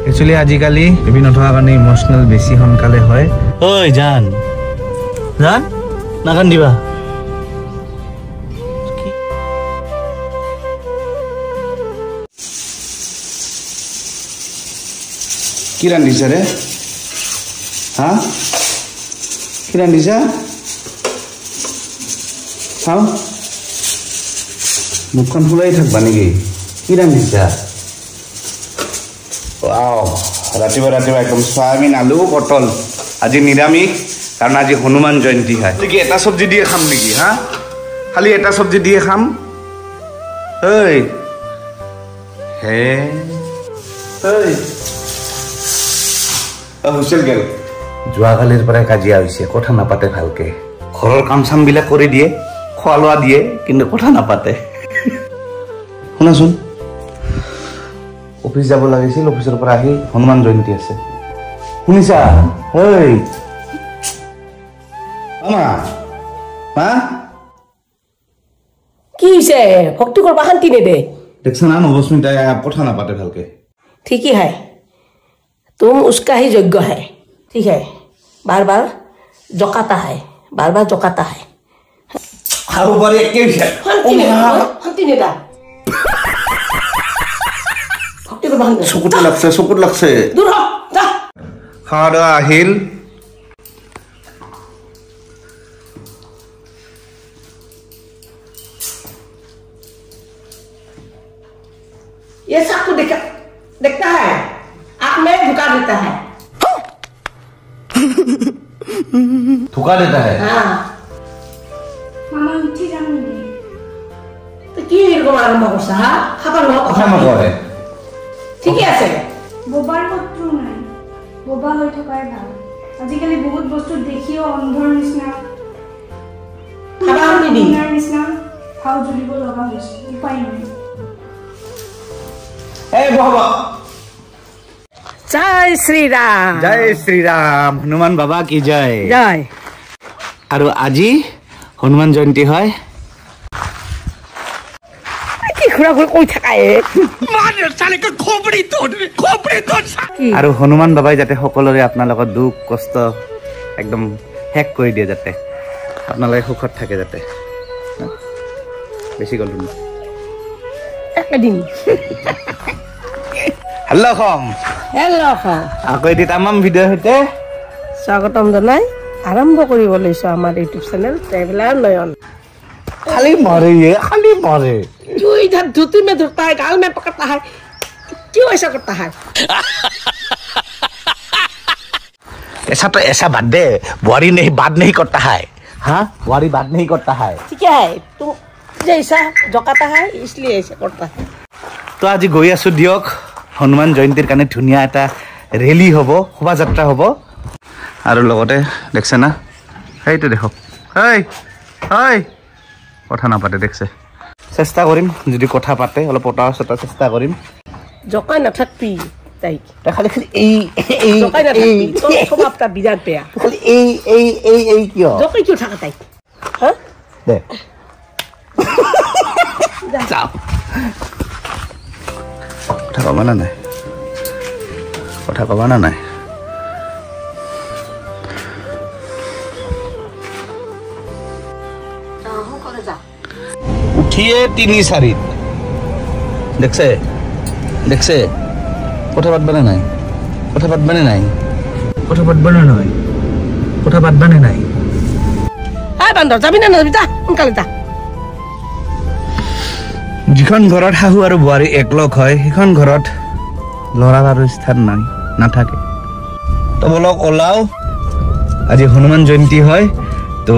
Actually, আজিকালি বিভিন্ন নথকা কাৰণে ইমোশনাল বেছি সোনকালে হয়। ঐ জান জান নাকান দিবা কি ৰান্ধিছা ৰে হা কি ৰান্ধিছা চাও মুখখন ফুলাই থাকবা নেকি কি ৰান্ধিছা Wow, ৰাতিপুৱা একদম সয়াবিন আলু পটল আজি নিৰামিষ কাৰণ আজি হনুমান জয়ন্তী হয় কি এটা সবজি দিয়ে খাম নেকি হা খালি এটা সবজি দিয়ে খাম ঐ হে ঐ হুছেল গেল যোৱাকালিৰ পৰা কাজিয়া হৈছে কথা নাপাতে ভালকে ঘৰৰ কাম চাম বিলাক কৰি দিয়ে খোৱা লোৱা দিয়ে কিন্তু কথা নাপাতে শুনাচোন অফিস যাব লাগিছিল অফিসৰ পৰা আহি হনুমান জয়ন্তী আছে শুনিছা ঐ আমা মা কি হৈছে ভক্তি কৰবা শান্তি নেদে দেখছ না নবস্মিতাই কথা নাপাতে ভালকে ठीक ही है तुम उसका ही योग्य है ठीक है बार बार जोकाता है আৰু বাৰে একে শান্তি নেদা চকুত লাগছে দূৰ হ যা খাওয়া দাওয়া আহিল ये सबको देखता है आँख में धोखा देता है धोखा देता है हाँ मामा उठी जाऊंगी तो की এরকম আরম্ভ করছ হ্যাঁ খাবার লোক কথা নকয় ঠিকই আছে বোবার শত্ৰু নাই বোবা হৈ থকাই ভাল আজিকালি বহুত বস্তু দেখিও অন্ধৰ নিচিনা খাবার নিবি নিচিনা খাও জ্বলিব লগা হৈছে উপায় নাই এই বাবা জয় শ্রীরাম হনুমান বাবা কি জয় জয় আৰু আজি হনুমান জয়ন্তী হয় কি খুৰা খুৰা কৈ থাকায় আৰু হনুমান বাবাই যাতে সকলোৰে আপোনালোকৰ দুখ কষ্ট একদম শেষ কৰি দিয়ে যাতে আপোনালোকে সুখত থাকে যাতে বেছি গ'ল একদিন হেল্ল' কম হেল্ল' আকৌ এটি তামাম ভিডিঅ'ৰ সৈতে স্বাগতম জনাই আৰম্ভ কৰিব লৈছো আমাৰ ইউটিউব চেনেল ট্ৰেভেলাৰ নয়ন খালি মৰে तू इधर धुती में धुता है गाल में पकड़ता है क्यों ऐसा करता है ऐसा तो ऐसा बात दे बुआरी नहीं बात नहीं करता है हाँ बुआरी बात नहीं करता है ठीक है तू जैसा जोकाता है इसलिए ऐसा करता है তো আজি গৈ আছো দিয়ক হনুমান জয়ন্তীৰ কাৰণে ধুনীয়া এটা ৰেলী হ'ব শোভাযাত্ৰা হ'ব আৰু লগতে দেখছে না সেইটো দেখক কথা নাপাতে দেখছে চেষ্টা কৰিম যদি কথা পাতে অলপ পটা চটা চেষ্টা কৰিম জকাই নাথাকবি তাইক খালি খালি এই জকাই নাথাকবি তোৰ স্বভাৱটা বিৰাট বেয়া খালি এই কিয় জকাই কিয় থাকা তাইক হা দে যাও কথা কবা না নাই উঠিয়ে 3-4 দেখছে কথা পাতবানে নাই হাই বান্দৰ যাবি না নাযাবি যা সোনকালে যা যিখন ঘৰত শাহু আৰু বোৱাৰী একলগ হয় সেইখন ঘৰত ল'ৰা আৰু স্থান নাথাকে তো বলক ওলাও আজি হনুমান জয়ন্তী হয় তো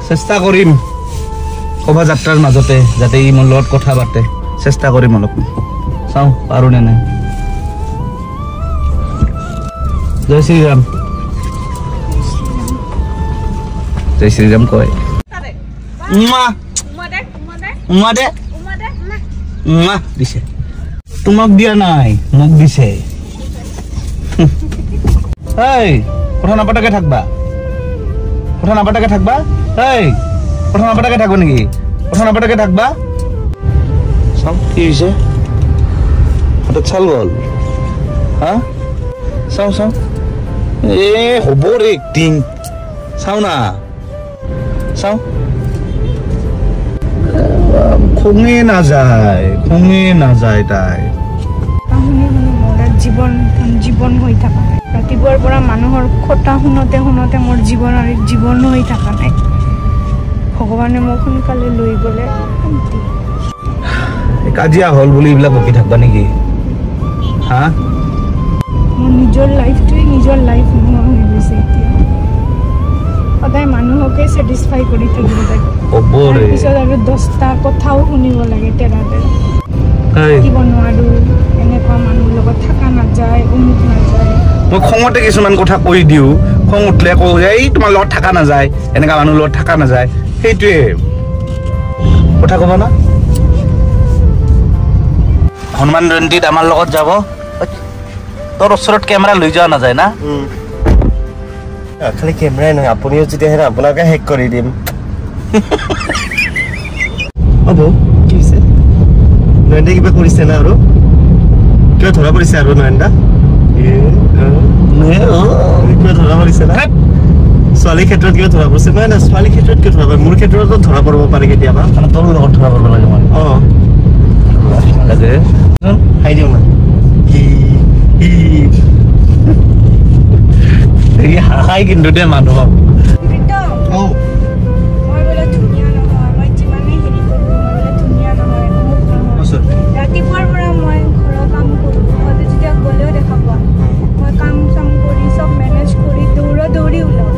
চেষ্টা কৰিম শোভাযাত্ৰাৰ মাজতে যাতে ই মোৰ লগত কথা পাতে চেষ্টা কৰিম অলপ চাওঁ পাৰো নে নাই জয় শ্ৰীৰাম কয় দিছে তোমাক দিয়া নাই মোক দিছে কথা নাপাতাকে থাকবা কথা নাপাতাকে থাকবা নেকি কথা নাপাতাকে থাকবা চাও কি হৈছে হঠাৎ চাল গ'ল হা চাও চাও এ হ'ব ৰে এক্টিং চাও না চাও খঙে নাযায় তাই জীৱন হৈ থকা নাই ৰাতিপুৱাৰ পৰা মানুহৰ কথা শুনোতে মোৰ জীৱন হৈ থকা নাই ভগৱানে মোক সোনকালে লৈ গ'লে কাজিয়া হ'ল বুলি এইবিলাক বকি থাকবা নেকি হা মোৰ নিজৰ লাইফ নোহোৱা হৈ গৈছে এতিয়া সদায় মানুহকে ছেটিছফাই কৰি থাকিব লাগে তাৰপিছত আৰু 10টা কথাও শুনিব লাগে তেৰা থাকিব নোৱাৰো এনেকুৱা মানুহৰ লগত থকা নাযায় অমুক নাযায় মই খঙতে কিছুমান কথা কৈ দিওঁ খং উঠিলে কওঁ যে এই তোমাৰ লগত থকা নাযায় এনেকুৱা মানুহৰ লগত থকা নাযায় সেইটোৱে কথা ক'বা না হনুমান জয়ন্তীত আমাৰ লগত যাব তোৰ ওচৰত কেমেৰা লৈ যোৱা নাযায় না খালি কেমেৰাই নহয় আপুনিও যদি আহে আপোনাকে হেক কৰি দিম হ'ব কি হৈছে নয়নদা কিবা কৰিছে না আৰু কিবা ধৰা পৰিছে আৰু নয়নদা কিবা ধৰা পৰিছে না ছোৱালীৰ ক্ষেত্ৰত কিবা ধৰা পৰিছে নহয় না ছোৱালীৰ ক্ষেত্ৰত কিয় ধৰা পৰে মোৰ ক্ষেত্ৰতো ধৰা পৰিব পাৰে কেতিয়াবা তোৰ লগত ধৰা পৰিব লাগে মই লাগে খাই দিওঁ না হাঁহাই কিন্তু দে মানুহক ৰাতিপুৱাৰ পৰা মই ঘৰৰ কাম কৰোঁ ঘৰতে যেতিয়া গ'লেও দেখা পোৱা মই কাম চাম কৰি চব মেনেজ কৰি দৌৰি ওলাওঁ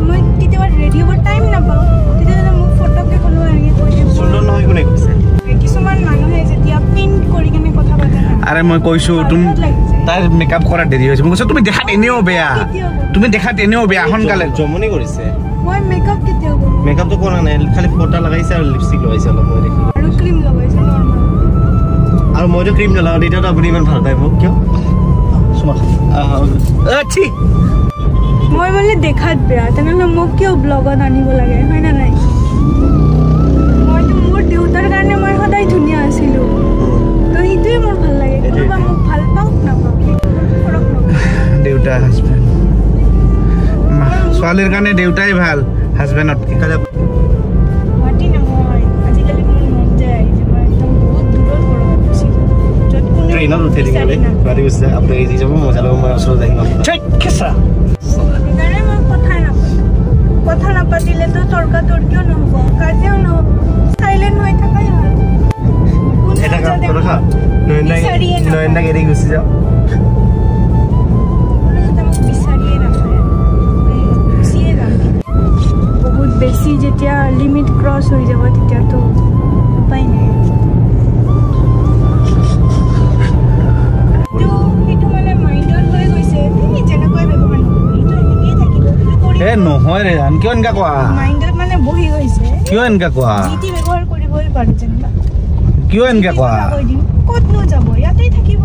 মই কেতিয়াবা ৰেডি হ'বৰ টাইম নাপাওঁ তেতিয়াহ'লে মোক ফটককৈ ক'লো এনেকৈ কৈ দিম সুন্দৰ নহয় কোনে কৈছে কিছুমান মানুহে যেতিয়া প্ৰিণ্ট কৰি কেনে কথা পাতে আৰে মই কৈছো তাইৰ মেকআপ কৰা দেৰি হৈছে মই কৈছো তুমি দেখাত এনেও বেয়া সোনকালে জমনি কৰিছে মই মেকআপ কেতিয়াও কৰোঁ মেকআপটো কৰা নাই খালি ফটা লগাইছে আৰু লিপষ্টিক লগাইছে অলপ মই দেখি আৰু ক্ৰীম লগাইছে নৰ্মেল আৰু মইতো ক্ৰীম নলগাওঁ তেতিয়াতো আপুনি ইমান ভাল পায় মোক কিয় মই বোলে দেখাত বেয়া তেনেহ'লে মোক কিয় ব্লগত আনিব লাগে হয় না নাই মইতো মোৰ দেউতাৰ কাৰণে মই সদায় ধুনীয়া আছিলোঁ তো সেইটোৱে মোৰ ভাল লাগে কোনোবা মোক ভাল পাওক নাপাওক ফৰক নপৰে দেউতা হাজবেণ্ড ছোৱালীৰ কাৰণে দেউতাই ভাল হাজবেণ্ডতকৈ গুৱাহাটী নহয় আজিকালি মোৰ মন যায় যে মই একদম বহুত দূৰত ঘৰত গৈছিলোঁ য'ত কোনো ট্ৰেইনত উঠি থাকিলে গুৱাহাটী গৈছে আপুনি যি যাব মজা ল'ব মই ওচৰত আহিম সেইকাৰণে মই কথা নাপাতিলেতো তৰ্কাতৰ্কিও নহ'ব কাজিয়াও নহ'ব চাইলেণ্ট হৈ থকাই ভাল নয়নদাক এৰি গুচি যাওঁ বিচাৰিয়ে নাপায় গুচিয়ে যাম বহুত বেছি যেতিয়া লিমিট ক্ৰছ হৈ যাব তেতিয়াতো উপায় নাই সেইটো মানে মাইণ্ডত হৈ গৈছে যেনেকৈ ব্যৱহাৰ এ নহয় ৰে আন কিয় এনেকা কোৱা মাইণ্ডত মানে বহি গৈছে কিয় এনেকা কোৱা যি ব্যৱহাৰ কৰিবই পাৰো যেনিবা কিয় এনেকা কোৱা ক'তনো যাব ইয়াতেই থাকিব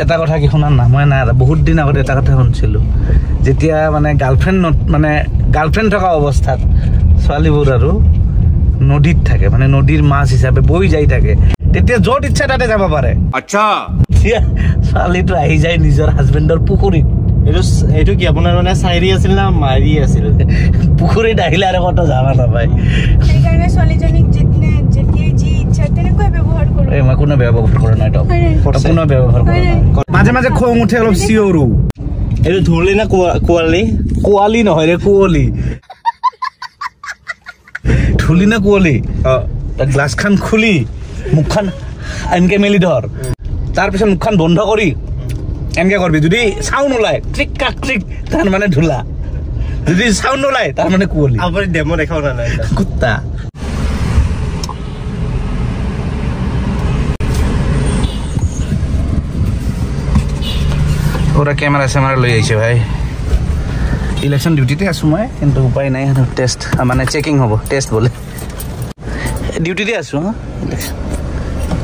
এটা কথা কি শুনা না মই নাই বহুত দিন আগতে এটা কথা শুনিছিলোঁ যেতিয়া মানে গাৰ্লফ্ৰেণ্ড থকা অৱস্থাত ছোৱালীবোৰ আৰু নদীত থাকে মানে নদীৰ মাছ হিচাপে বৈ যাই থাকে তেতিয়া য'ত ইচ্ছা তাতে যাব পাৰে আচ্ছা ছোৱালীটো আহি যায় নিজৰ হাজবেণ্ডৰ পুখুৰীত এইটো কি আপোনাৰ মানে চাইৰি আছিল না মাৰি আছিল পুখুৰীত আহিলে আৰু ক'তো যাব নাপায় সেইকাৰণে ছোৱালীজনীক যেতিয়াই যি ইচ্ছা তেনেকৈ ব্যৱহাৰ কৰোঁ মই কোনো ব্যৱহাৰ কৰা নাই তক কোনো ব্যৱহাৰ কৰা নাই মাজে মাজে খং উঠে অলপ চিঞৰো এইটো ধুলি না কোৱালি নহয় ৰে কুঁৱলী ধুলি না কুঁৱলী গ্লাছখন খুলি মুখখন এনেকে মেলি ধৰ তাৰপিছত মুখখন বন্ধ কৰি এনেকে কৰবি যদি চাউণ্ড ওলায় ট্ৰিক কাক ট্ৰিক তাৰ মানে ধূলা যদি চাউণ্ড ওলায় তাৰ মানে কুঁৱলী আপুনি ডেমো দেখাও না নাই কুত্তা পুরা ক্যামেরা স্যামেরা লৈ আহিছে ভাই ইলেকশন ডিউটিতে আছো মই কিন্তু উপায় নাই টেস্ট মানে চেকিং হ'ব টেস্ট বলে ডিউটিতে আছো হ্যাঁ ইলেকশন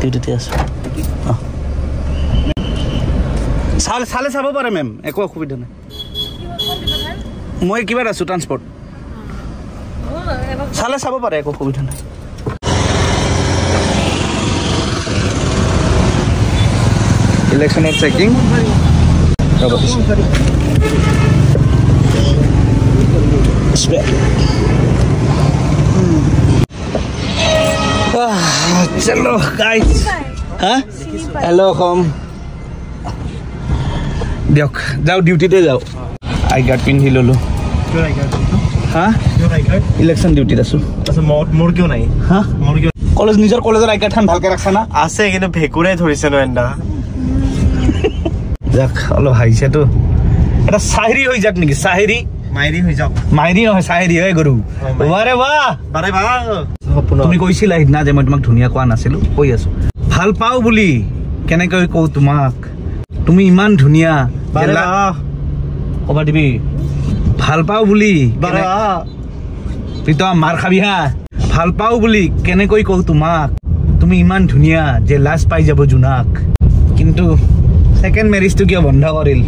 ডিউটিতে আছো চালে চাব পাৰে মেম একো অসুবিধা নাই মই কিবা আছো ট্ৰান্সপৰ্ট চালে চাব পাৰে একো অসুবিধা নাই ইলেকশ্যনৰ চেকিং চলো গাইজ হা হেল্ল' কম দিয়ক যাওঁ ডিউটিতে যাওঁ আই কাৰ্ড পিন্ধি ল'লোঁ হা ইলেকশ্যন ডিউটিত আছোঁ মোৰ কিয় নাই হা মোৰ কিয় কলেজ নিজৰ কলেজৰ আই কাৰ্ডখন ভালকৈ ৰাখছা না আছে কিন্তু ভেকুৰে ধৰিছে ন এণ্ডা যাক অলপ হাঁহিছেতো এটা চাহেৰি হৈ যাক নেকি চাহেৰি মাইৰি হৈ যাওক মাইৰি নহয় চাহেৰি হয় গৰু বাৰে বাহ বাৰে বাহ তুমি কৈছিলা সিদিনা যে মই তোমাক ধুনীয়া কোৱা নাছিলো কৈ আছো ভাল পাওঁ বুলি কেনেকৈ কওঁ তোমাক তুমি ইমান ধুনীয়া বাৰে বাহ ক'বা দিবি ভাল পাওঁ বুলি বাৰে বাহ প্ৰীতম মাৰ খাবি হা ভাল পাওঁ বুলি কেনেকৈ কওঁ তোমাক তুমি ইমান ধুনীয়া যে লাজ পাই যাব জোনাক কিন্তু সেকেন্ড মেৰিজটো কিয় বন্ধ কৰিল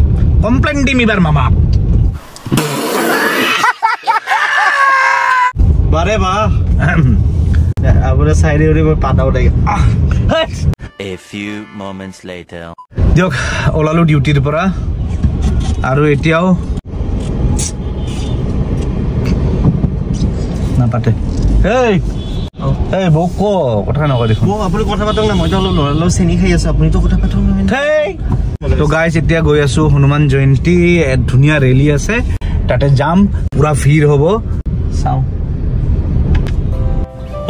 কমপ্লেইন দিম এবাৰ মামাক বাৰে বাহ আপোনাৰ চাইডে উৰি মই পাতাও লাগে A few moments later. দিয়ক ওলালো ডিউটিৰ পৰা আৰু এতিয়াও নাপাতে এই বৌ ক কথা নকয় দেখোন আপুনি কথা পাতক না মইতো অলপ ল'ৰা চেনি খাই আছো আপুনিতো কথা পাতক না তো গাইজ এতিয়া গৈ আছো হনুমান জয়ন্তী ধুনীয়া ৰেলী আছে তাতে যাম পুৰা ভিৰ হ'ব চাওঁ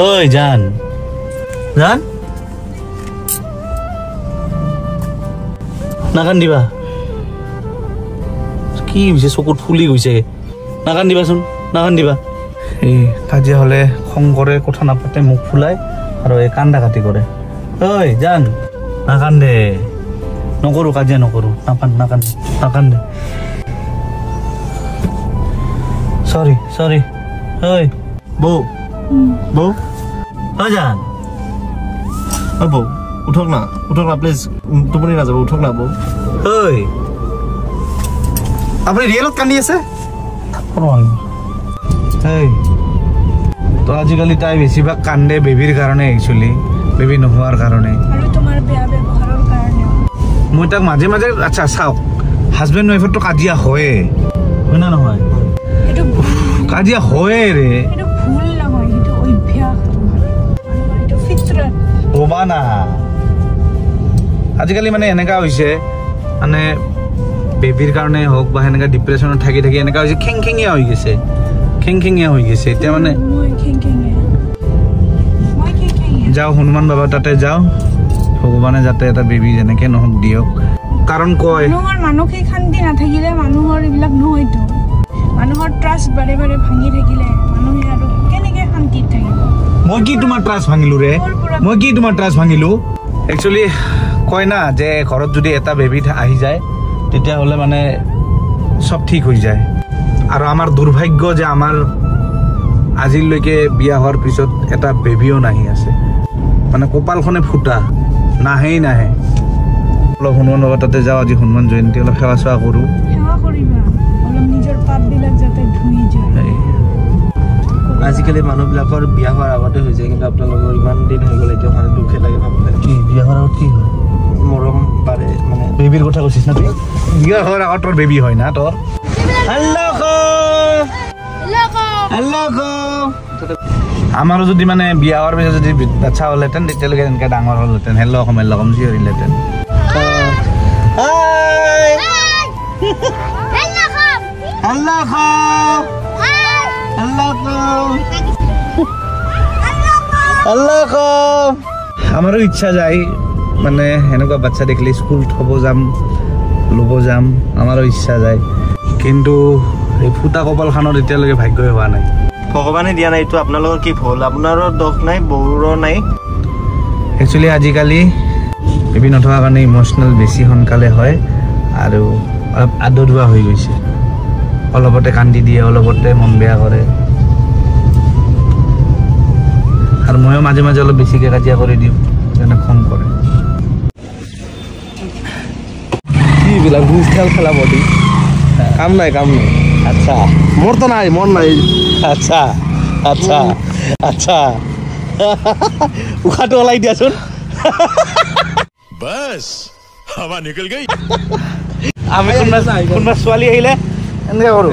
ঐ জান জান নাকান্দিবা কি হৈছে চকুত ফুলি গৈছে নাকান্দিবাচোন নাকান্দিবা এই কাজিয়া হ'লে খং কৰে কথা নাপাতে মুখ ফুলাই আৰু এই কান্দা কাটি কৰে ঐ জান নাকান্দে নকৰো কাজিয়া নকৰো নাকান্দে নাকান্দে সৰি সৰি ঐ বৌ বৌ ঐ জান বৌ উঠক না প্লিজ টোপনি নাযাব উঠক না বৌ ঐ আপুনি ৰিয়েলত কান্দি আছে এই তো আজিকালি তাই বেছিভাগ কান্দে বেবীৰ কাৰণে একচুৱেলি বেবী নোহোৱাৰ কাৰণে আৰু তোমাৰ বেয়া ব্যৱহাৰৰ কাৰণে মই তাক মাজে মাজে আচ্ছা চাওক হাজবেণ্ড ৱাইফতো কাজিয়া হয়ে হয় না নহয় এইটো কাজিয়া হয়ে ৰে এইটো ভুল নহয় এইটো অভ্যাস তোমাৰ এইটো ফিতৰত ক'বা না আজিকালি মানে এনেকা হৈছে মানে বেবীৰ কাৰণে হওক বা সেনেকা ডিপ্ৰেশ্যনত থাকি থাকি এনেকা হৈছে খেংখেঙীয়া হৈ গৈছে এতিয়া মানে মই খেংখেঙীয়া যাওঁ হনুমান বাবা তাতে যাওঁ ভগৱানে যাতে এটা বেবী যেনেকে নহওক দিয়ক কাৰণ কয় মানুহৰ মানসিক শান্তি নাথাকিলে মানুহৰ এইবিলাক নহয়তো মানুহৰ ট্ৰাষ্ট বাৰে বাৰে ভাঙি থাকিলে মানুহে আৰু কেনেকে শান্তিত থাকিব মই কি তোমাৰ ট্ৰাষ্ট ভাঙিলো একচুৱেলি কয় না যে ঘৰত যদি এটা বেবী আহি যায় তেতিয়াহ'লে মানে চব ঠিক হৈ যায় আৰু আমাৰ দুৰ্ভাগ্য যে আমাৰ আজিলৈকে বিয়া হোৱাৰ পিছত এটা বেবীও নাহি আছে মানে কপালখনে ফুটা নাহে অলপ হনুমান বাবা তাতে যাওঁ আজি হনুমান জয়ন্তী অলপ সেৱা চেৱা কৰোঁ সেৱা কৰিবা অলপ নিজৰ পাপবিলাক যাতে ধুই যায় আজিকালি মানুহবিলাকৰ বিয়া হোৱাৰ আগতে হৈ যায় কিন্তু আপোনালোকৰ ইমান দিন হৈ গ'ল এতিয়া মানে দুখে লাগে ভাবিলে কি বিয়া হোৱাৰ আগত কি হয় মৰম পাৰে মানে বেবীৰ কথা কৈছিস না তুই বিয়া হোৱাৰ আগত তোৰ বেবী হয় না তোৰ আমাৰো যদি মানে বিয়া হোৱাৰ পিছত যদি বাচ্চা হ'লহেঁতেন তেতিয়ালৈকে এনেকৈ ডাঙৰ হ'লহেঁতেন হেল্ল' কম চিঞৰিলেহেঁতেন আমাৰো ইচ্ছা যায় মানে এনেকুৱা বাচ্চা দেখিলে স্কুল থ'ব যাম ল'ব যাম আমাৰো ইচ্ছা যায় কিন্তু এই ফুটা কপালখনত এতিয়ালৈকে ভাগ্যই হোৱা নাই ভগৱানে দিয়া নাই এইটো আপোনালোকৰ কি ভুল আপোনাৰো দোষ নাই বৌৰো নাই একচুৱেলি আজিকালি বেবী নথকাৰ কাৰণে ইম'চনেল বেছি সোনকালে হয় আৰু অলপ আদৰুৱা হৈ গৈছে অলপতে কান্দি দিয়ে অলপতে মন বেয়া কৰে আৰু ময়ো মাজে মাজে অলপ বেছিকৈ কাজিয়া কৰি দিওঁ যেনে খং কৰে কিবিলাক ভোজ খেল খেলাব দি কাম নাই আচ্ছা মোৰতো নাই মন নাই আচ্ছা উশাহটো ওলাই দিয়াচোন बस আমি কোনোবা ছোৱালী আহিলে এনেকৈ কৰোঁ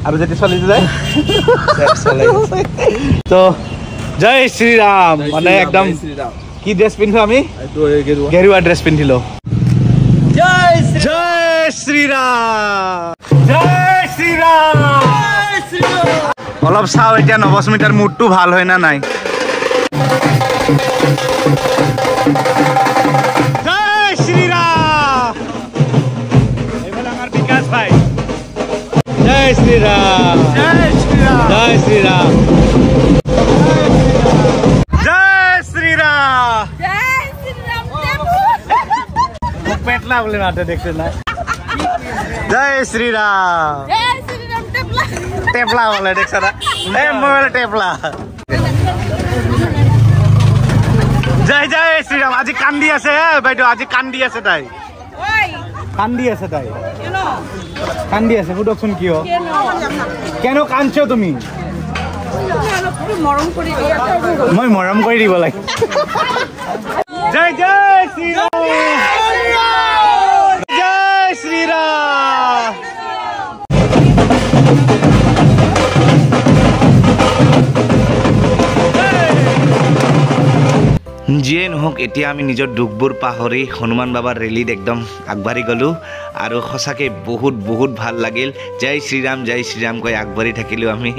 আৰু যদি ছোৱালী যায় তো জয় শ্ৰীৰাম মানে একদম কি ড্ৰেছ পিন্ধো আমি গেৰুৱা ড্ৰেছ পিন্ধিলো জয় শ্ৰীৰাম জয় শ্ৰীৰাম অলপ চাওঁ এতিয়া নৱস্মিতাৰ মুডটো ভাল হয় না নাই জয় শ্ৰীৰাম এইফালে আমাৰ বিকাশ ভাই জয় শ্ৰীৰাম জয় শ্ৰীৰাম জয় শ্ৰীৰাম জয় শ্ৰীৰাম পেটলা বলে মাতে দেখছে না জয় শ্রীরাম টেপলা বলে দেখছ না এ মোবাইল টেপলা জয় জয় শ্রীরাম আজি কান্দি আছে বাইদেউ আজি কান্দি আছে তাই কান্দি আছে তাই কান্দি আছে সুধকচোন কিয় কেন কান্দছ তুমি মই মৰম কৰি দিব লাগে জয় জয় শ্ৰীৰাম জয় শ্ৰীৰাম যিয়ে নহওক এতিয়া আমি নিজৰ দুখবোৰ পাহৰি হনুমান বাবাৰ ৰেলীত একদম আগবাঢ়ি গ'লোঁ আৰু সঁচাকৈ বহুত বহুত ভাল লাগিল জয় শ্ৰীৰাম কৈ আগবাঢ়ি থাকিলোঁ আমি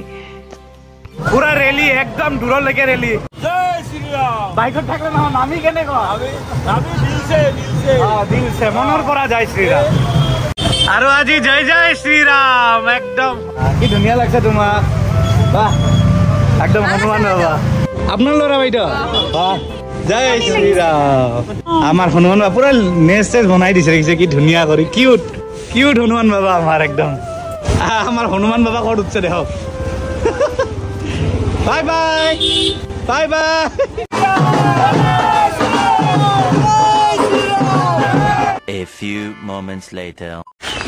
পুৰা ৰেলী একদম দূৰলৈকে ৰেলী জয় শ্ৰীৰাম বাইকত থাকিলে নহয় নামি কেনেকুৱা নামি দিলছে মনৰ পৰা জয় শ্ৰীৰাম আৰু আজি জয় জয় শ্ৰীৰাম একদম কি ধুনীয়া লাগছে তোমাক বাহ একদম হনুমান বাবা আপোনাৰ ল'ৰা বাইদেউ বাহ জয় শ্ৰীৰাম আমাৰ হনুমান বাবা পুৰা নেচ চেচ বনাই দিছে দেখিছে কি ধুনীয়া কৰি কিউট কিউট হনুমান বাবা আমাৰ একদম আমাৰ হনুমান বাবা ক'ত উঠছে দেখক bye bye bye bye A few moments later.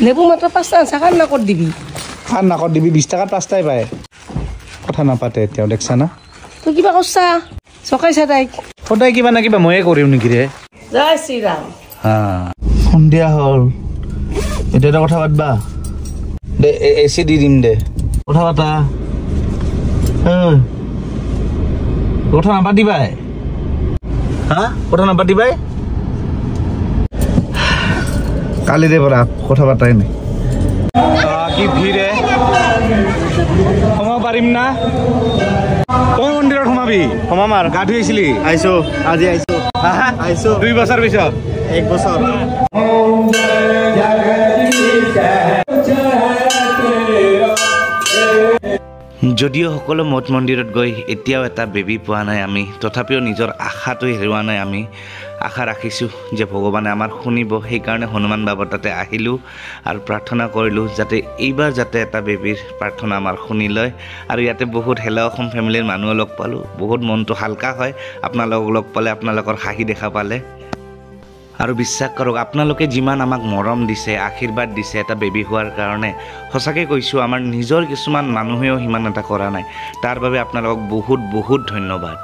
নেবু মাত্ৰ 5টা আনছা খান নাকত দিবি খান নাকত দিবি 20 টাকাত 5টাই পায় কথা নাপাতে এতিয়াও দেখছা না তই কিবা কৰছা চকাইছা তাইক সদায় কিবা না কিবা ময়ে কৰিম নেকি ৰে জয় শ্ৰীৰাম সন্ধিয়া হ'ল এতিয়া এটা কথা পাতবা দে এচি দি দিম দে কথা পাতা কথা নাপাতিবাই হা কথা নাপাতিবাই কালিৰে পৰা কথা পাতাই নাই কি ভিৰে সোমাব পাৰিম না কোন মন্দিৰত সোমাবি সোমাম আৰু গা ধুইছিলি আহিছো আজি আহিছো আহিছো 2 বছৰ পিছত 1 বছৰ যদিও সকলো মঠ মন্দিৰত গৈ এতিয়াও এটা বেবী পোৱা নাই আমি তথাপিও নিজৰ আশাটো হেৰুৱা নাই আমি আশা ৰাখিছোঁ যে ভগৱানে আমাৰ শুনিব সেইকাৰণে হনুমান বাবাৰ তাতে আহিলোঁ আৰু প্ৰাৰ্থনা কৰিলোঁ যাতে এইবাৰ যাতে এটা বেবীৰ প্ৰাৰ্থনা আমাৰ শুনি লয় আৰু ইয়াতে বহুত হেলা অসম ফেমিলিৰ মানুহ লগ পালোঁ বহুত মনটো হালকা হয় আপোনালোকক লগ পালে আপোনালোকৰ হাঁহি দেখা পালে আৰু বিশ্বাস কৰক আপোনালোকে যিমান আমাক মৰম দিছে আশীৰ্বাদ দিছে এটা বেবী হোৱাৰ কাৰণে সঁচাকৈ কৈছোঁ আমাৰ নিজৰ কিছুমান মানুহেও সিমান এটা কৰা নাই তাৰ বাবে আপোনালোকক বহুত বহুত ধন্যবাদ